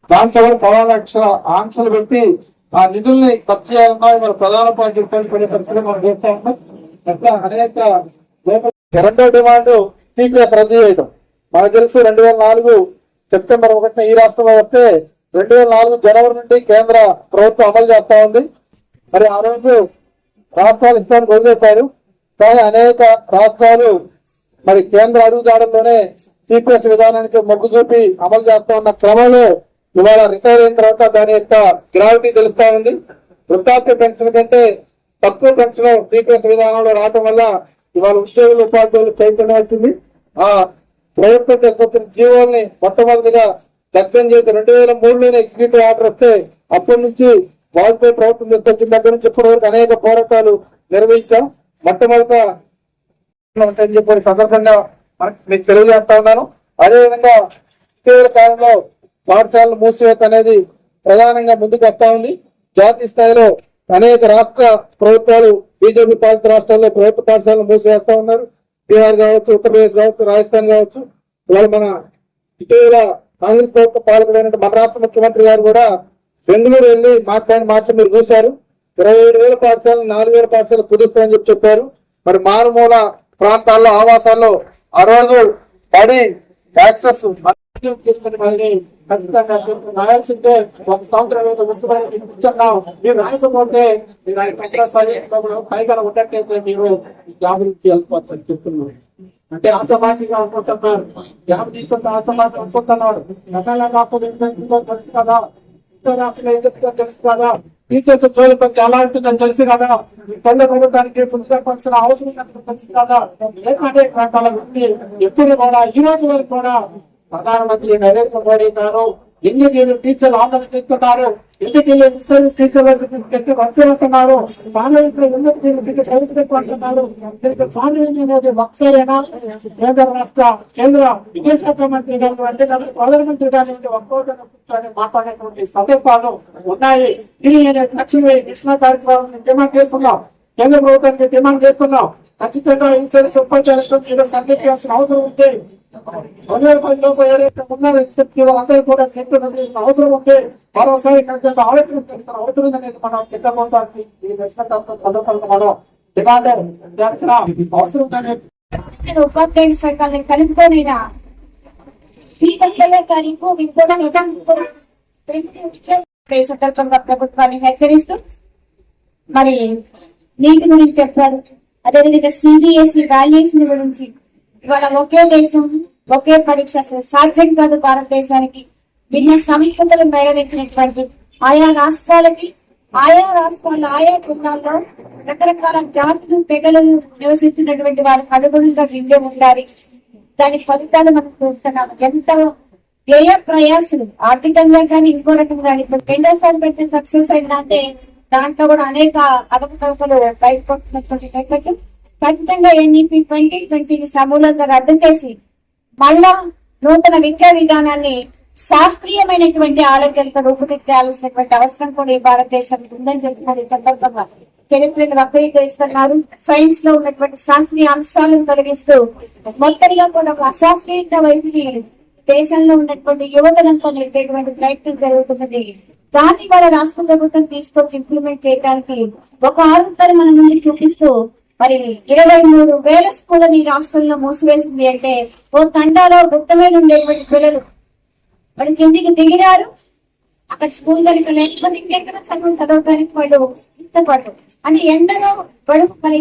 దాంట్లో కూడా పవన లక్షల ఆంక్షలు పెట్టి ఆ నిధుల్ని ఖర్చు చేయాలన్నా మన ప్రధాన పార్టీ పడే పరిస్థితులు మనం చేస్తా ఉన్నాం. అట్లా అనేక రెండో డిమాండ్ టీపీఎఫ్ రద్దు చేయడం. మనకు తెలుసు 2004 సెప్టెంబర్ 1 ఈ రాష్ట్రంలో వస్తే 2004 జనవరి నుండి కేంద్ర ప్రభుత్వం అమలు చేస్తా ఉంది. మరి ఆ రోజు రాష్ట్రాలు ఇష్టానికి వదిలేశారు. కానీ అనేక రాష్ట్రాలు మరి కేంద్ర అడుగుజాడల్లోనే సిపిఎస్ విధానానికి మొగ్గు చూపి అమలు చేస్తా ఉన్న క్రమంలో ఇవాళ రిటైర్ అయిన తర్వాత దాని యొక్క గ్రావిటీ తెలుస్తా ఉంది. వృద్ధాప్య పెన్షన్ కంటే తక్కువ పెన్షన్ సిపిఎస్ విధానంలో రావటం వల్ల ఇవాళ ఉద్యోగులు ఉపాధ్యాయులు చైతన్యం వచ్చింది. ఆ ప్రభుత్వం తీసుకొచ్చిన జీవోల్ని మొట్టమొదటిగా దగ్ధం చేసి 2003లోనే ఎగ్జిక్యూటివ్ ఆర్డర్ వస్తే అప్పటి నుంచి వాజ్పేయి ప్రభుత్వం తీసుకొచ్చిన దగ్గర నుంచి ఇప్పటి వరకు అనేక పోరాటాలు నిర్వహించాం. మొట్టమొదట అని చెప్పి సందర్భంగా మీకు తెలియజేస్తా ఉన్నాను. అదేవిధంగా ఇటీవల కాలంలో పాఠశాలలు మూసివేత అనేది ప్రధానంగా ముందుకు వస్తా ఉంది. జాతీయ స్థాయిలో అనేక రాష్ట్ర ప్రభుత్వాలు బీజేపీ పాలిత రాష్ట్రాల్లో ప్రభుత్వ పాఠశాలను మూసివేస్తా ఉన్నారు. బీహార్ కావచ్చు, ఉత్తరప్రదేశ్ కావచ్చు, రాజస్థాన్ కావచ్చు. ఇవాళ మన ఇటీవల కాంగ్రెస్ ప్రభుత్వ పాలకుడైన మన రాష్ట్ర ముఖ్యమంత్రి గారు కూడా బెంగళూరు వెళ్లి మాట్లాడిన మాటలు మీరు చూశారు. 27,000 పాఠశాలను 4,000 పాఠశాలను కుదురుతామని చెప్పారు. మరి మారుమూల ప్రాంతాల్లో ఆవాసాల్లో ఆ రోజు పడి యాక్సెస్ రాయాల్సిందే. ఒక సంవత్సరం మీరు రాయకపోతే పైగా ఉన్నట్టయితే మీరు జాబ్ నుంచి వెళ్ళిపోతారు చెప్తున్నారు. అంటే అసమానంగా అనుకుంటున్నారు. జాబ్ తీసుకుంటే అసమానం అనుకుంటున్నాడు. రకాల కాకపోతే తెలుసు కదా, తెలుసు కదా, టీచర్స్ జోలి కొంచెం ఎలా ఉంటుందని తెలుసు కదా, పల్లె ప్రభుత్వానికి పుస్తకాల్సిన అవసరం తెలుసు కదా. లేదంటే రకాల వ్యక్తి ఎప్పుడు కూడా ఈ రోజు వరకు కూడా ప్రధానమంత్రి నరేంద్ర మోడీ గారు ఎన్ని టీచర్లు ఆందోళన చేస్తున్నారు, ఎందుకు సర్వీస్ టీచర్లు వచ్చేస్తున్నారు, కేంద్ర రాష్ట్ర కేంద్ర విదేశాంగ మంత్రి గారు అంటే ప్రధానమంత్రి గారి ఒక్కొక్కరు మాట్లాడేటువంటి సందర్భాలు ఉన్నాయి. దీని లక్ష్మీ కృష్ణ కార్యక్రమం డిమాండ్ చేస్తున్నాం. కేంద్ర ప్రభుత్వానికి డిమాండ్ చేస్తున్నాం. ఖచ్చితంగా ఇన్సూరెన్స్ ఉపాధ్యాయులతో సందర్శించాల్సిన అవసరం ఉంది. అందరూ కూడా అవసరం ఉంటే మరోసారి ఆలోచన అవసరం అనేది మనం సిద్ధమవుతానికి మనం డిమాండ్ చేయాల్సిన అవసరం ఉందనేది ఉపాధ్యాయుల సంఘాలను కలుపుకోనైనా సందర్భంగా ప్రభుత్వాన్ని హెచ్చరిస్తూ మరి నీటి గురించి చెప్పారు. అదేవిధంగా సిబిఎస్ఈ వాల్యుయేషన్ గురించి ఇవాళ ఒకే దేశం ఒకే పరీక్ష అసలు సాధ్యం కాదు. భారతదేశానికి భిన్న సంస్కృతులు మేళవించినటువంటి ఆయా రాష్ట్రాలకి ఆయా జిల్లాల్లో రకరకాల జాతులు తెగలు నివసిస్తున్నటువంటి వారికి అనుగుణంగా విద్య ఉండాలి. దాని ఫలితాలు మనం చూస్తున్నాము. ఎంతో వ్యయ ప్రయాసలు ఆర్థికంగా కానీ ఇంకో రకంగా ఇప్పుడు రెండోసారి పెట్టిన సక్సెస్ అయిందంటే దాంట్లో కూడా అనేక అవకతవకలు బయటపడుతున్నటువంటి నేపథ్యం. ఖచ్చితంగా ఎన్ఈపీ 2020 సమూలంగా రద్దు చేసి మళ్ళా నూతన విద్యా విధానాన్ని శాస్త్రీయమైనటువంటి ఆలోచనలతో రూపుదిద్దాల్సినటువంటి అవసరం కూడా ఈ భారతదేశానికి ఉందని చెప్తున్నారు. ఈ సందర్భంగా చరిత్రను వక్రీకరిస్తున్నారు. సైన్స్ లో ఉన్నటువంటి శాస్త్రీయ అంశాలను తొలగిస్తూ మొత్తంగా కూడా ఒక అశాస్త్రీయ వైపుని దేశంలో ఉన్నటువంటి యువతలంతా నిలిపేటువంటి ప్రయత్నం జరుగుతున్నది. దాన్ని వాళ్ళ రాష్ట్ర ప్రభుత్వం తీసుకొచ్చి ఇంప్లిమెంట్ చేయడానికి ఒక ఆలోచన మన ముందు చూపిస్తూ మరి 23,000 స్కూళ్ళని రాష్ట్రంలో మూసివేసింది. అంటే ఓ తండాలో గుట్టమైన ఉండేటువంటి పిల్లలు మరి కిందికి దిగిరారు. అక్కడ స్కూల్ కనుక లేకపోతే ఇంకెక్కడ చదవడానికి వాళ్ళు ఇష్టపడరు. అంటే ఎండలో మరి